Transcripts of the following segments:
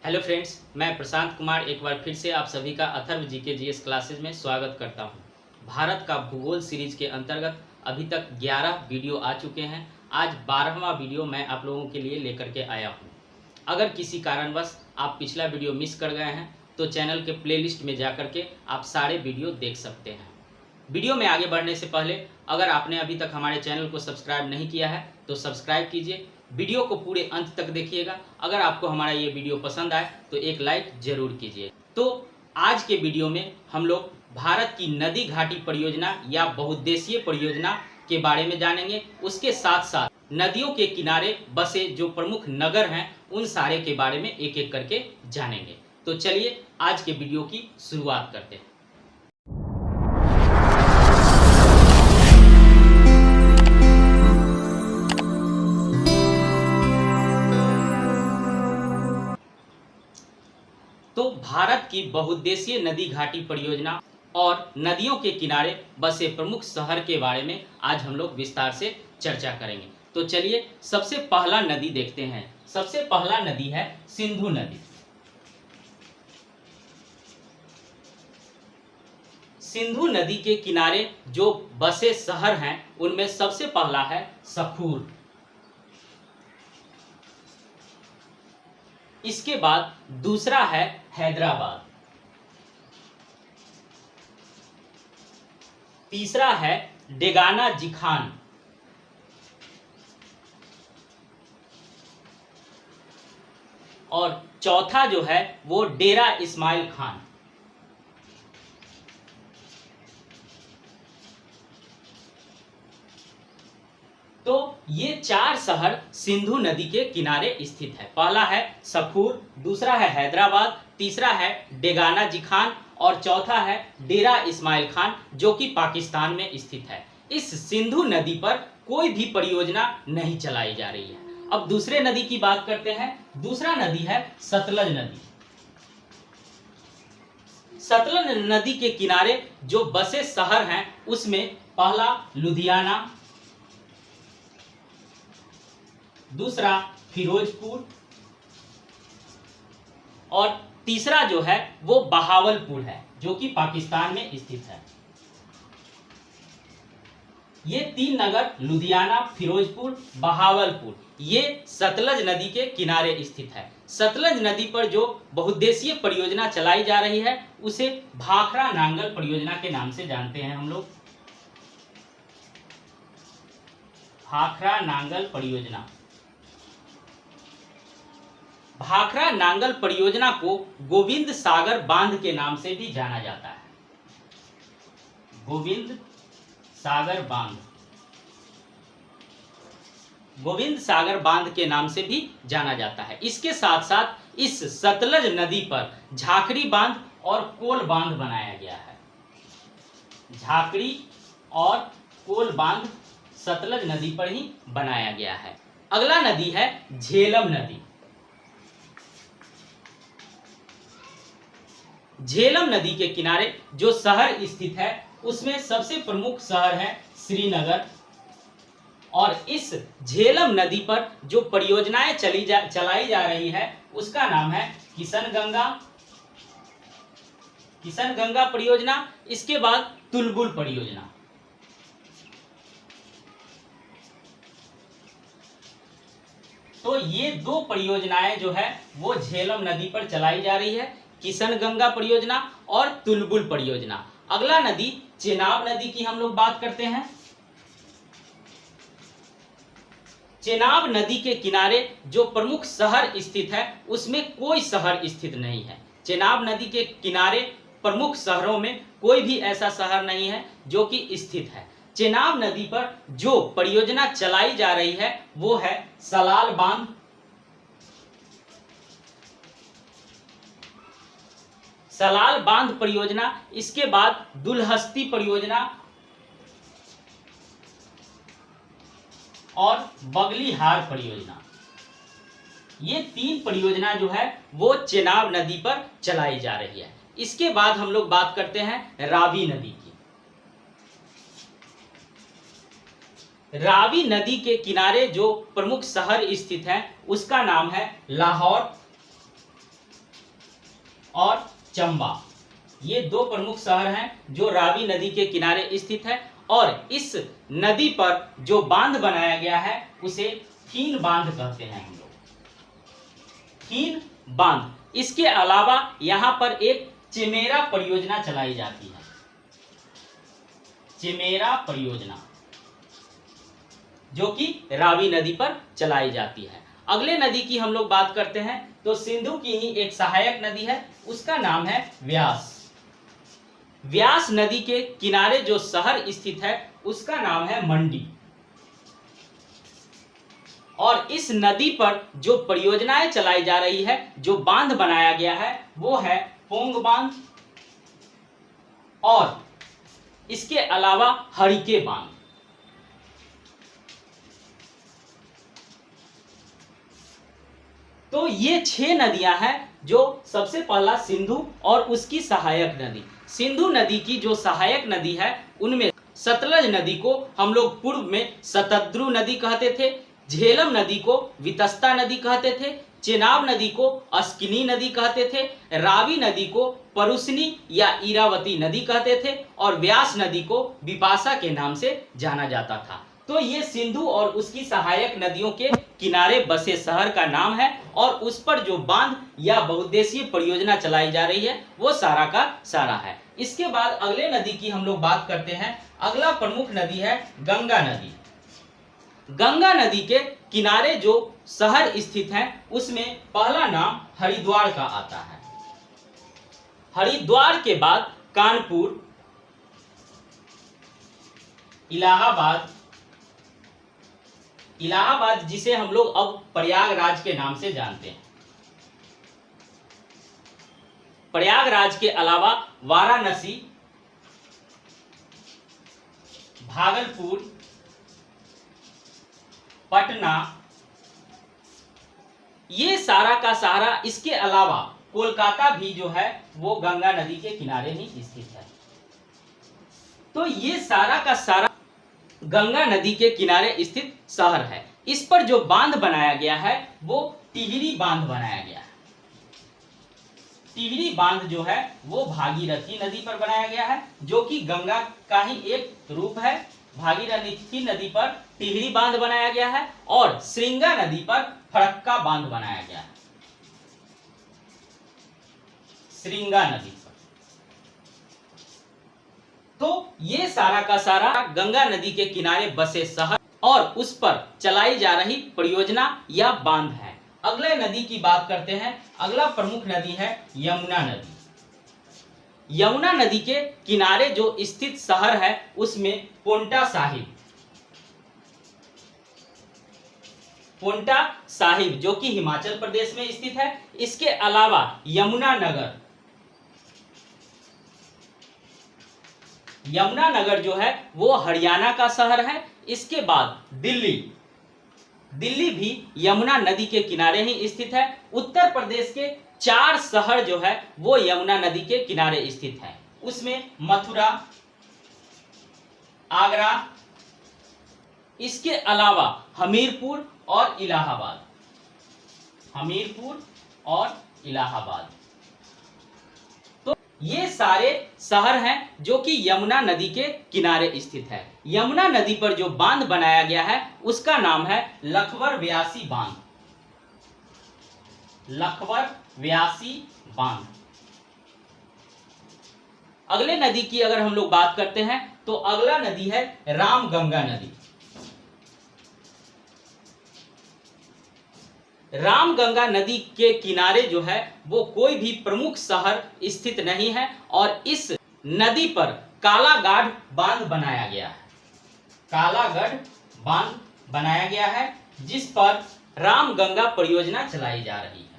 Hello friends, मैं प्रशांत कुमार एक बार फिर से आप सभी का अथर्व जीके जीएस क्लासेज में स्वागत करता हूं। भारत का भूगोल सीरीज के अंतर्गत अभी तक 11 वीडियो आ चुके हैं। आज 12वां वीडियो मैं आप लोगों के लिए लेकर के आया हूं। अगर किसी कारणवश आप पिछला वीडियो मिस कर गए हैं तो चैनल के प्लेलिस्ट में जाकर के आप सारे वीडियो देख सकते हैं। वीडियो में आगे बढ़ने से पहले अगर आपने अभी तक हमारे चैनल को सब्सक्राइब नहीं किया है तो सब्सक्राइब कीजिए। वीडियो को पूरे अंत तक देखिएगा। अगर आपको हमारा ये वीडियो पसंद आए तो एक लाइक जरूर कीजिए। तो आज के वीडियो में हम लोग भारत की नदी घाटी परियोजना या बहुउद्देशीय परियोजना के बारे में जानेंगे। उसके साथ साथ नदियों के किनारे बसे जो प्रमुख नगर हैं उन सारे के बारे में एक एक करके जानेंगे। तो चलिए आज के वीडियो की शुरुआत करते हैं। तो भारत की बहुउद्देशीय नदी घाटी परियोजना और नदियों के किनारे बसे प्रमुख शहर के बारे में आज हम लोग विस्तार से चर्चा करेंगे। तो चलिए सबसे पहला नदी देखते हैं। सबसे पहला नदी है सिंधु नदी। सिंधु नदी के किनारे जो बसे शहर हैं उनमें सबसे पहला है सफूर। इसके बाद दूसरा है हैदराबाद। तीसरा है डेगाना जिखान। और चौथा जो है वो डेरा इस्माइल खान। तो ये चार शहर सिंधु नदी के किनारे स्थित है। पहला है सफूर, दूसरा है हैदराबाद, तीसरा है डेगाना जिखान और चौथा है डेरा इस्माइल खान जो कि पाकिस्तान में स्थित है। इस सिंधु नदी पर कोई भी परियोजना नहीं चलाई जा रही है। अब दूसरे नदी की बात करते हैं। दूसरा नदी है सतलज नदी। सतलज नदी के किनारे जो बसे शहर हैं उसमें पहला लुधियाना, दूसरा फिरोजपुर और तीसरा जो है वो बहावलपुर है जो कि पाकिस्तान में स्थित है। ये तीन नगर लुधियाना, फिरोजपुर, बहावलपुर ये सतलज नदी के किनारे स्थित है। सतलज नदी पर जो बहुउद्देशीय परियोजना चलाई जा रही है उसे भाखड़ा नांगल परियोजना के नाम से जानते हैं हम लोग। भाखड़ा नांगल परियोजना। भाखड़ा नांगल परियोजना को गोविंद सागर बांध के नाम से भी जाना जाता है। गोविंद सागर बांध, गोविंद सागर बांध के नाम से भी जाना जाता है। इसके साथ साथ इस सतलज नदी पर झाकड़ी बांध और कोल बांध बनाया गया है। झाकड़ी और कोल बांध सतलज नदी पर ही बनाया गया है। अगला नदी है झेलम नदी। झेलम नदी के किनारे जो शहर स्थित है उसमें सबसे प्रमुख शहर है श्रीनगर। और इस झेलम नदी पर जो परियोजनाएं चलाई जा रही है उसका नाम है किशन गंगा परियोजना। इसके बाद तुलबुल परियोजना। तो ये दो परियोजनाएं जो है वो झेलम नदी पर चलाई जा रही है, किशन गंगा परियोजना और तुलबुल परियोजना। अगला नदी चेनाब नदी की हम लोग बात करते हैं। चेनाब नदी के किनारे जो प्रमुख शहर स्थित है उसमें कोई शहर स्थित नहीं है। चेनाब नदी के किनारे प्रमुख शहरों में कोई भी ऐसा शहर नहीं है जो कि स्थित है। चेनाब नदी पर जो परियोजना चलाई जा रही है वो है सलाल बांध, सलाल बांध परियोजना। इसके बाद दुलहस्ती परियोजना और बगलीहार परियोजना। ये तीन परियोजना जो है वो चेनाब नदी पर चलाई जा रही है। इसके बाद हम लोग बात करते हैं रावी नदी की। रावी नदी के किनारे जो प्रमुख शहर स्थित है उसका नाम है लाहौर। और चंबा, ये दो प्रमुख शहर हैं जो रावी नदी के किनारे स्थित है। और इस नदी पर जो बांध बनाया गया है उसे थीन बांध कहते हैं हम लोग, थीन बांध। इसके अलावा यहाँ पर एक चिमेरा परियोजना चलाई जाती है, चिमेरा परियोजना, जो कि रावी नदी पर चलाई जाती है। अगले नदी की हम लोग बात करते हैं तो सिंधु की ही एक सहायक नदी है, उसका नाम है व्यास। व्यास नदी के किनारे जो शहर स्थित है उसका नाम है मंडी। और इस नदी पर जो परियोजनाएं चलाई जा रही है, जो बांध बनाया गया है, वो है पोंग बांध और इसके अलावा हरिके बांध। तो ये 6 नदियां हैं। जो सबसे पहला सिंधु और उसकी सहायक नदी। सिंधु नदी की जो सहायक नदी है उनमें सतलज नदी को हम लोग पूर्व में शतद्रु नदी कहते थे, झेलम नदी को वितस्ता नदी कहते थे, चेनाब नदी को अस्किनी नदी कहते थे, रावी नदी को परुसनी या इरावती नदी कहते थे और व्यास नदी को विपाशा के नाम से जाना जाता था। तो ये सिंधु और उसकी सहायक नदियों के किनारे बसे शहर का नाम है और उस पर जो बांध या बहुउद्देशीय परियोजना चलाई जा रही है वो सारा का सारा है। इसके बाद अगले नदी की हम लोग बात करते हैं। अगला प्रमुख नदी है गंगा नदी। गंगा नदी के किनारे जो शहर स्थित हैं उसमें पहला नाम हरिद्वार का आता है। हरिद्वार के बाद कानपुर, इलाहाबाद, इलाहाबाद जिसे हम लोग अब प्रयागराज के नाम से जानते हैं, प्रयागराज के अलावा वाराणसी, भागलपुर, पटना, ये सारा का सारा, इसके अलावा कोलकाता भी जो है वो गंगा नदी के किनारे ही स्थित है। तो ये सारा का सारा गंगा नदी के किनारे स्थित शहर है। इस पर जो बांध बनाया गया है वो टिहरी बांध बनाया गया है। टिहरी बांध जो है वो भागीरथी नदी पर बनाया गया है, जो कि गंगा का ही एक रूप है। भागीरथी नदी पर टिहरी बांध बनाया गया है और श्रृंगा नदी पर फरक्का बांध बनाया गया है, श्रृंगा नदी पर। तो ये सारा का सारा गंगा नदी के किनारे बसे शहर और उस पर चलाई जा रही परियोजना या बांध है। अगले नदी की बात करते हैं। अगला प्रमुख नदी है यमुना नदी। यमुना नदी के किनारे जो स्थित शहर है उसमें पोंटा साहिब, पोंटा साहिब जो कि हिमाचल प्रदेश में स्थित है। इसके अलावा यमुना नगर, यमुना नगर जो है वो हरियाणा का शहर है। इसके बाद दिल्ली, दिल्ली भी यमुना नदी के किनारे ही स्थित है। उत्तर प्रदेश के 4 शहर जो है वो यमुना नदी के किनारे स्थित है। उसमें मथुरा, आगरा, इसके अलावा हमीरपुर और इलाहाबाद, हमीरपुर और इलाहाबाद। तो ये सारे शहर हैं जो कि यमुना नदी के किनारे स्थित है। यमुना नदी पर जो बांध बनाया गया है उसका नाम है लखवर व्यासी बांध, लखवर व्यासी बांध। अगले नदी की अगर हम लोग बात करते हैं तो अगला नदी है रामगंगा नदी। रामगंगा नदी के किनारे जो है वो कोई भी प्रमुख शहर स्थित नहीं है और इस नदी पर कालागढ़ बांध बनाया गया है, कालागढ़ बांध बनाया गया है जिस पर रामगंगा परियोजना चलाई जा रही है।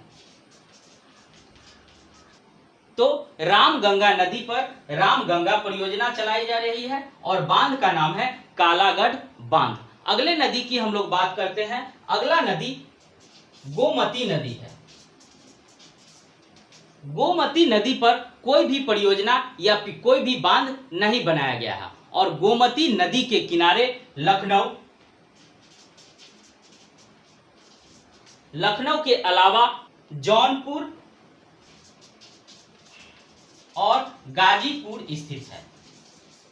तो रामगंगा नदी पर रामगंगा परियोजना चलाई जा रही है और बांध का नाम है कालागढ़ बांध। अगले नदी की हम लोग बात करते हैं। अगला नदी गोमती नदी है। गोमती नदी पर कोई भी परियोजना या कोई भी बांध नहीं बनाया गया है और गोमती नदी के किनारे लखनऊ, लखनऊ के अलावा जौनपुर, और गाजीपुर स्थित है।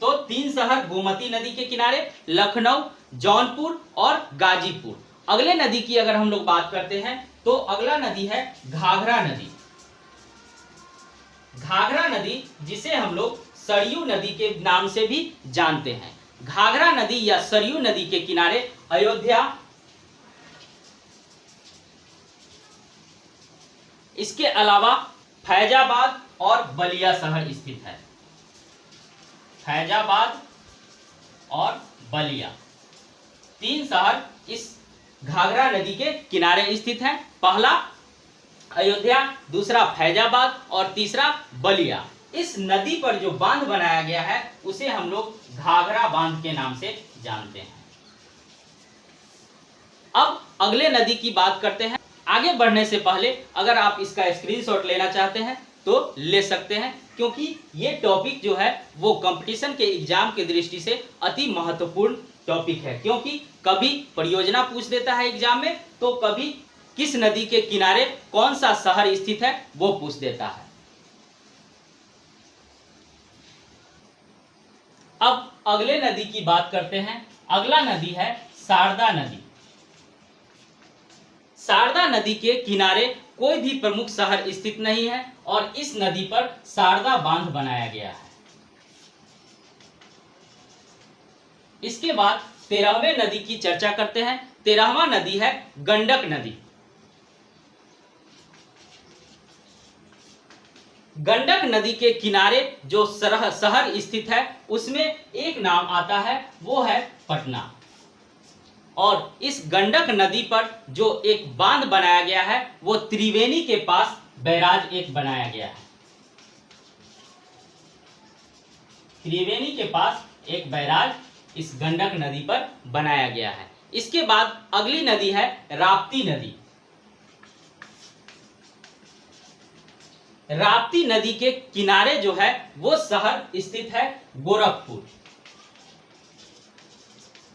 तो 3 शहर गोमती नदी के किनारे, लखनऊ, जौनपुर और गाजीपुर। अगले नदी की अगर हम लोग बात करते हैं तो अगला नदी है घाघरा नदी। घाघरा नदी जिसे हम लोग सरयू नदी के नाम से भी जानते हैं। घाघरा नदी या सरयू नदी के किनारे अयोध्या, इसके अलावा फैजाबाद और बलिया शहर स्थित है। फैजाबाद और बलिया 3 शहर इस घाघरा नदी के किनारे स्थित हैं। पहला अयोध्या, दूसरा फैजाबाद और तीसरा बलिया। इस नदी पर जो बांध बनाया गया है उसे हम लोग घाघरा बांध के नाम से जानते हैं। अब अगले नदी की बात करते हैं। आगे बढ़ने से पहले अगर आप इसका स्क्रीनशॉट लेना चाहते हैं तो ले सकते हैं, क्योंकि ये टॉपिक जो है वो कंपटीशन के एग्जाम की दृष्टि से अति महत्वपूर्ण टॉपिक है। क्योंकि कभी परियोजना पूछ देता है एग्जाम में, तो कभी किस नदी के किनारे कौन सा शहर स्थित है वो पूछ देता है। अब अगले नदी की बात करते हैं। अगला नदी है शारदा नदी। शारदा नदी के किनारे कोई भी प्रमुख शहर स्थित नहीं है और इस नदी पर शारदा बांध बनाया गया है। इसके बाद 13वें नदी की चर्चा करते हैं। 13वां नदी है गंडक नदी। गंडक नदी के किनारे जो शहर स्थित है उसमें एक नाम आता है, वो है पटना। और इस गंडक नदी पर जो एक बांध बनाया गया है वो त्रिवेणी के पास बैराज एक बनाया गया है। त्रिवेणी के पास एक बैराज इस गंडक नदी पर बनाया गया है। इसके बाद अगली नदी है राप्ती नदी। राप्ती नदी के किनारे जो है वो शहर स्थित है गोरखपुर।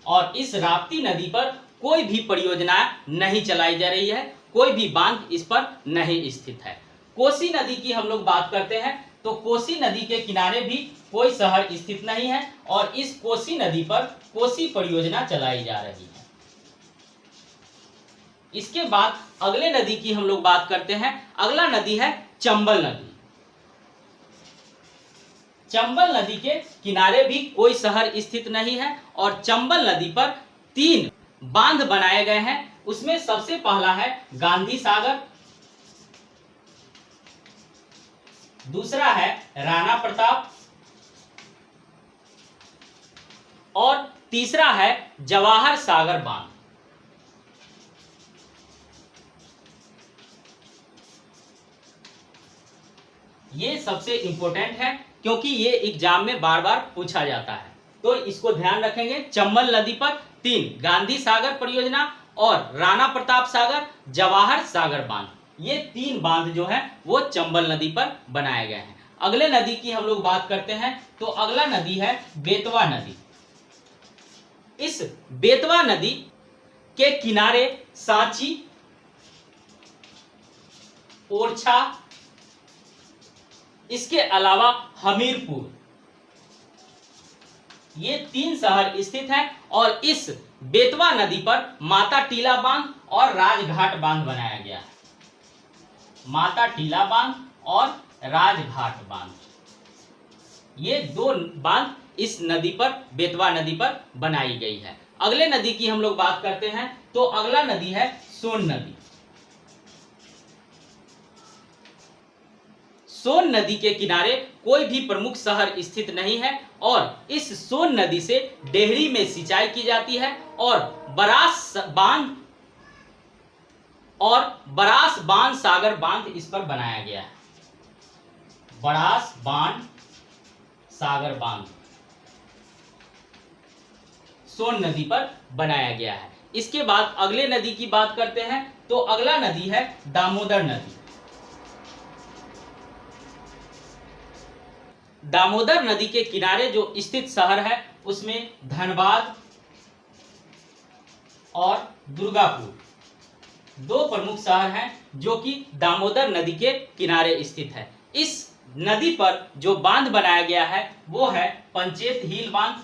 और इस राप्ती नदी पर कोई भी परियोजना नहीं चलाई जा रही है, कोई भी बांध इस पर नहीं स्थित है। कोसी नदी की हम लोग बात करते हैं तो कोसी नदी के किनारे भी कोई शहर स्थित नहीं है और इस कोसी नदी पर कोसी परियोजना चलाई जा रही है। इसके बाद अगले नदी की हम लोग बात करते हैं। अगला नदी है चंबल नदी। चंबल नदी के किनारे भी कोई शहर स्थित नहीं है और चंबल नदी पर 3 बांध बनाए गए हैं। उसमें सबसे पहला है गांधी सागर, दूसरा है राणा प्रताप और तीसरा है जवाहर सागर बांध। ये सबसे इंपॉर्टेंट है क्योंकि ये एग्जाम में बार बार पूछा जाता है, तो इसको ध्यान रखेंगे। चंबल नदी पर 3 गांधी सागर परियोजना और राणा प्रताप सागर, जवाहर सागर बांध, ये 3 बांध जो है वो चंबल नदी पर बनाए गए हैं। अगले नदी की हम लोग बात करते हैं तो अगला नदी है बेतवा नदी। इस बेतवा नदी के किनारे सांची, ओरछा, इसके अलावा हमीरपुर, ये 3 शहर स्थित हैं और इस बेतवा नदी पर माता टीला बांध और राजघाट बांध बनाया गया है। माता टीला बांध और राजघाट बांध, ये 2 बांध इस नदी पर, बेतवा नदी पर बनाई गई है। अगले नदी की हम लोग बात करते हैं तो अगला नदी है सोन नदी। सोन नदी के किनारे कोई भी प्रमुख शहर स्थित नहीं है और इस सोन नदी से डेहरी में सिंचाई की जाती है और बरास बांध सागर बांध इस पर बनाया गया है। बरास बांध सागर बांध सोन नदी पर बनाया गया है। इसके बाद अगले नदी की बात करते हैं तो अगला नदी है दामोदर नदी। दामोदर नदी के किनारे जो स्थित शहर है उसमें धनबाद और दुर्गापुर 2 प्रमुख शहर हैं जो कि दामोदर नदी के किनारे स्थित है। इस नदी पर जो बांध बनाया गया है वो है पंचेत हिल बांध।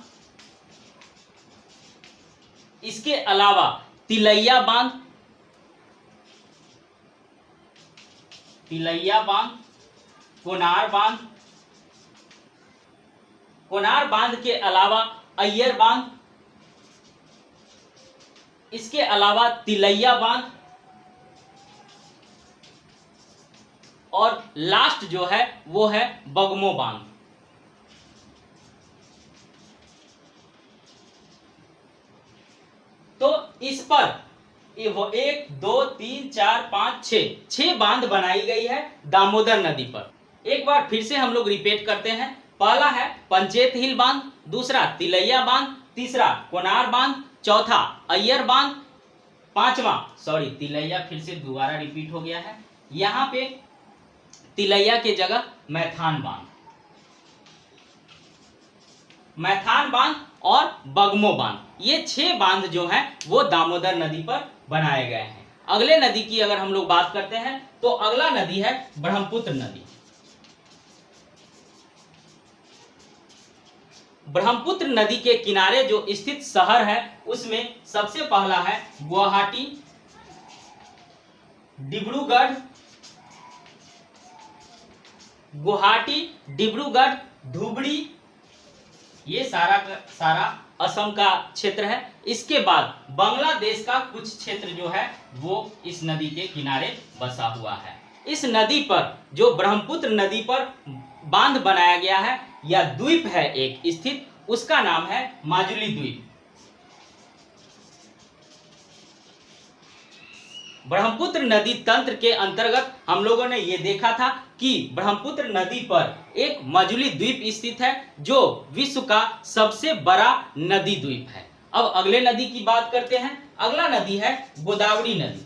इसके अलावा तिलैया बांध, कोनार बांध, कोनार बांध के अलावा अय्यर बांध, इसके अलावा तिलैया बांध, और लास्ट जो है वो है बगमो बांध। तो इस पर 1 2 3 4 5 6 बांध बनाई गई है दामोदर नदी पर। एक बार फिर से हम लोग रिपीट करते हैं। पहला है पंचेत हिल बांध, दूसरा तिलैया बांध, तीसरा कोनार बांध, चौथा अय्यर बांध, पांचवा तिलैया फिर से दोबारा रिपीट हो गया है, यहाँ पे तिलैया के जगह मैथान बांध और बगमो बांध, ये 6 बांध जो हैं वो दामोदर नदी पर बनाए गए हैं। अगले नदी की अगर हम लोग बात करते हैं तो अगला नदी है ब्रह्मपुत्र नदी। ब्रह्मपुत्र नदी के किनारे जो स्थित शहर है उसमें सबसे पहला है गुवाहाटी, डिब्रूगढ़, धुबरी, ये सारा का सारा असम का क्षेत्र है। इसके बाद बांग्लादेश का कुछ क्षेत्र जो है वो इस नदी के किनारे बसा हुआ है। इस नदी पर जो ब्रह्मपुत्र नदी पर बांध बनाया गया है या द्वीप है एक स्थित, उसका नाम है माजुली द्वीप। ब्रह्मपुत्र नदी तंत्र के अंतर्गत हम लोगों ने ये देखा था कि ब्रह्मपुत्र नदी पर एक माजुली द्वीप स्थित है जो विश्व का सबसे बड़ा नदी द्वीप है। अब अगले नदी की बात करते हैं। अगला नदी है गोदावरी नदी।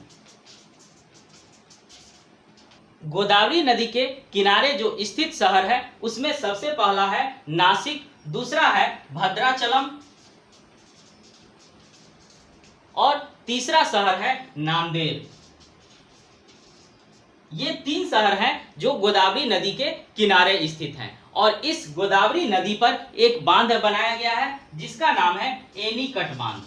गोदावरी नदी के किनारे जो स्थित शहर है उसमें सबसे पहला है नासिक, दूसरा है भद्राचलम और तीसरा शहर है नांदेड़। ये 3 शहर हैं जो गोदावरी नदी के किनारे स्थित हैं और इस गोदावरी नदी पर एक बांध बनाया गया है जिसका नाम है एनीकट बांध।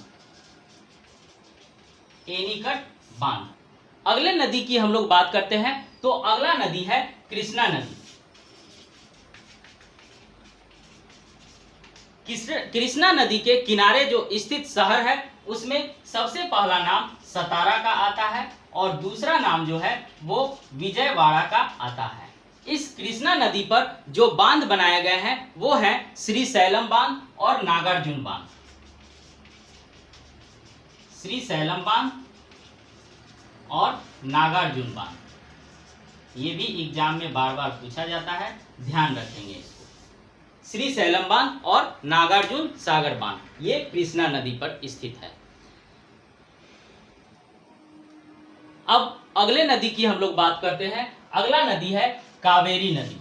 अगले नदी की हम लोग बात करते हैं तो अगला नदी है कृष्णा नदी। कृष्णा नदी के किनारे जो स्थित शहर है उसमें सबसे पहला नाम सतारा का आता है और दूसरा नाम जो है वो विजयवाड़ा का आता है। इस कृष्णा नदी पर जो बांध बनाए गए हैं वो है श्रीशैलम बांध और नागार्जुन बांध। श्रीशैलम बांध और नागार्जुन बांध, ये भी एग्जाम में बार बार पूछा जाता है, ध्यान रखेंगे इसको। श्रीशैलम बांध और नागार्जुन सागर बांध, ये कृष्णा नदी पर स्थित है। अब अगले नदी की हम लोग बात करते हैं। अगला नदी है कावेरी नदी।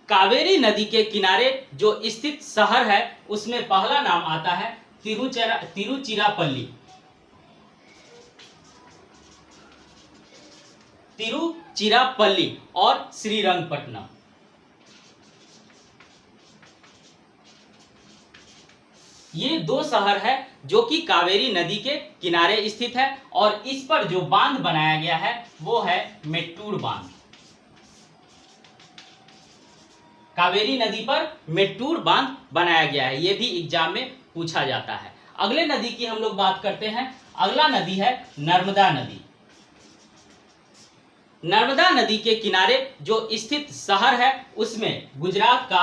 कावेरी नदी के किनारे जो स्थित शहर है उसमें पहला नाम आता है तिरुचिरापल्ली और श्रीरंगपट्टनम। ये 2 शहर है जो कि कावेरी नदी के किनारे स्थित है और इस पर जो बांध बनाया गया है वो है मेट्टूर बांध। कावेरी नदी पर मेट्टूर बांध बनाया गया है, ये भी एग्जाम में पूछा जाता है। अगले नदी की हम लोग बात करते हैं। अगला नदी है नर्मदा नदी। नर्मदा नदी के किनारे जो स्थित शहर है उसमें गुजरात का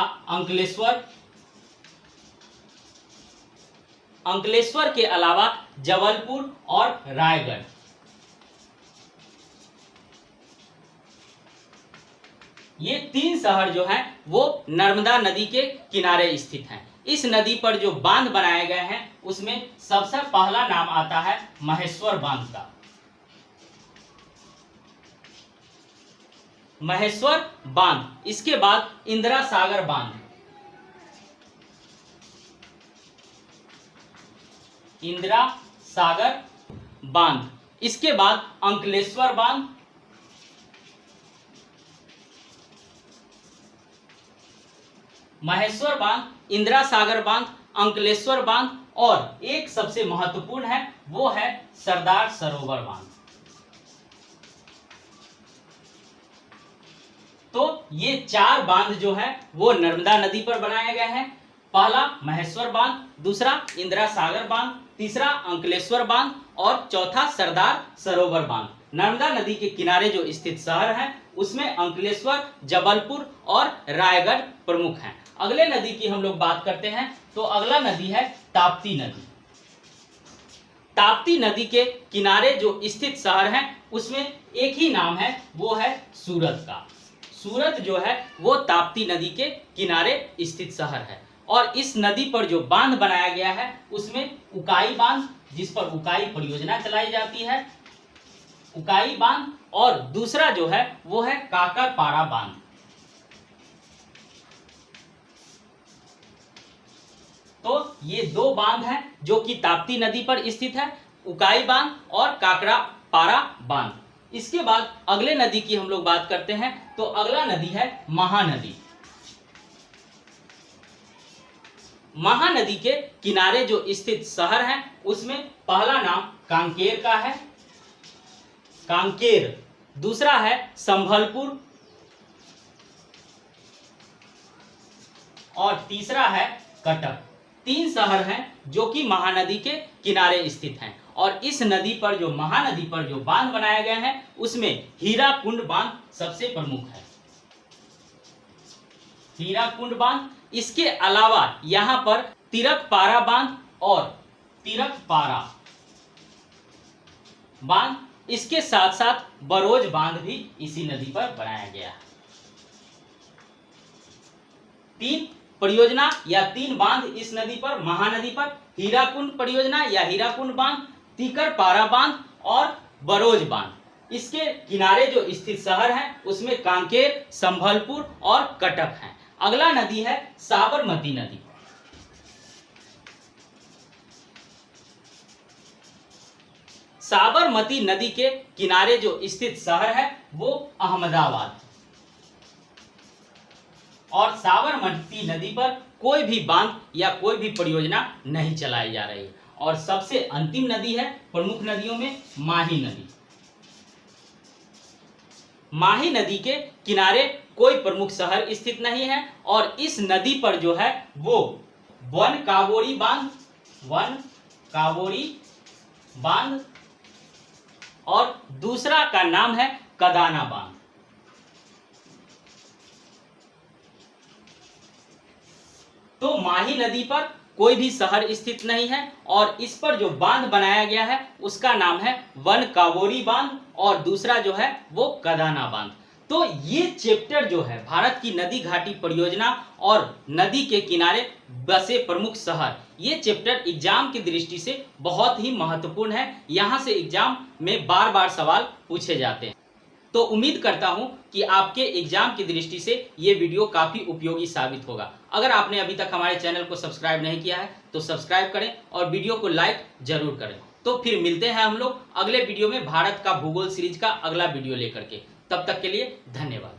अंकलेश्वर के अलावा जबलपुर और रायगढ़। ये 3 शहर जो हैं वो नर्मदा नदी के किनारे स्थित हैं। इस नदी पर जो बांध बनाए गए हैं उसमें सबसे पहला नाम आता है महेश्वर बांध का। महेश्वर बांध, इसके बाद इंदिरा सागर बांध, इंदिरा सागर बांध, इसके बाद अंकलेश्वर बांध महेश्वर बांध, इंदिरा सागर बांध, अंकलेश्वर बांध और एक सबसे महत्वपूर्ण है वो है सरदार सरोवर बांध। तो ये 4 बांध जो है वो नर्मदा नदी पर बनाया गया है। पहला महेश्वर बांध, दूसरा इंदिरा सागर बांध, तीसरा अंकलेश्वर बांध और चौथा सरदार सरोवर बांध। नर्मदा नदी के किनारे जो स्थित शहर हैं उसमें अंकलेश्वर, जबलपुर और रायगढ़ प्रमुख हैं। अगले नदी की हम लोग बात करते हैं तो अगला नदी है ताप्ती नदी। ताप्ती नदी के किनारे जो स्थित शहर हैं उसमें एक ही नाम है वो है सूरत का। सूरत जो है वो ताप्ती नदी के किनारे स्थित शहर है और इस नदी पर जो बांध बनाया गया है उसमें उकाई बांध, जिस पर उकाई परियोजना चलाई जाती है, उकाई बांध, और दूसरा जो है वो है काकरपारा बांध। तो ये 2 बांध हैं जो कि ताप्ती नदी पर स्थित है, उकाई बांध और काकरपारा बांध। इसके बाद अगले नदी की हम लोग बात करते हैं तो अगला नदी है महानदी। महानदी के किनारे जो स्थित शहर हैं उसमें पहला नाम कांकेर का है, कांकेर, दूसरा है संभलपुर और तीसरा है कटक। 3 शहर हैं जो कि महानदी के किनारे स्थित हैं और इस नदी पर जो महानदी पर जो बांध बनाया गया है उसमें हीराकुंड बांध सबसे प्रमुख है, हीराकुंड बांध। इसके अलावा यहाँ पर तिरकपारा बांध और तिरकपारा बांध, इसके साथ साथ बरोज बांध भी इसी नदी पर बनाया गया है। 3 परियोजना या 3 बांध इस नदी पर, महानदी पर, हीराकुंड परियोजना या हीराकुंड बांध, तिरकपारा बांध और बरोज बांध। इसके किनारे जो स्थित शहर हैं उसमें कांकेर, संभलपुर और कटक हैं। अगला नदी है साबरमती नदी। साबरमती नदी के किनारे जो स्थित शहर है वो अहमदाबाद, और साबरमती नदी पर कोई भी बांध या कोई भी परियोजना नहीं चलाई जा रही है। और सबसे अंतिम नदी है प्रमुख नदियों में माही नदी। माही नदी के किनारे कोई प्रमुख शहर स्थित नहीं है और इस नदी पर जो है वो वन कावोरी बांध और दूसरा का नाम है कदाना बांध। तो माही नदी पर कोई भी शहर स्थित नहीं है और इस पर जो बांध बनाया गया है उसका नाम है वन कावोरी बांध और दूसरा जो है वो कदाना बांध। तो ये चैप्टर जो है भारत की नदी घाटी परियोजना और नदी के किनारे बसे प्रमुख शहर, ये चैप्टर एग्जाम की दृष्टि से बहुत ही महत्वपूर्ण है। यहाँ से एग्जाम में बार बार सवाल पूछे जाते हैं। तो उम्मीद करता हूं कि आपके एग्जाम की दृष्टि से ये वीडियो काफी उपयोगी साबित होगा। अगर आपने अभी तक हमारे चैनल को सब्सक्राइब नहीं किया है तो सब्सक्राइब करें और वीडियो को लाइक जरूर करें। तो फिर मिलते हैं हम लोग अगले वीडियो में भारत का भूगोल सीरीज का अगला वीडियो लेकर के। तब तक के लिए धन्यवाद।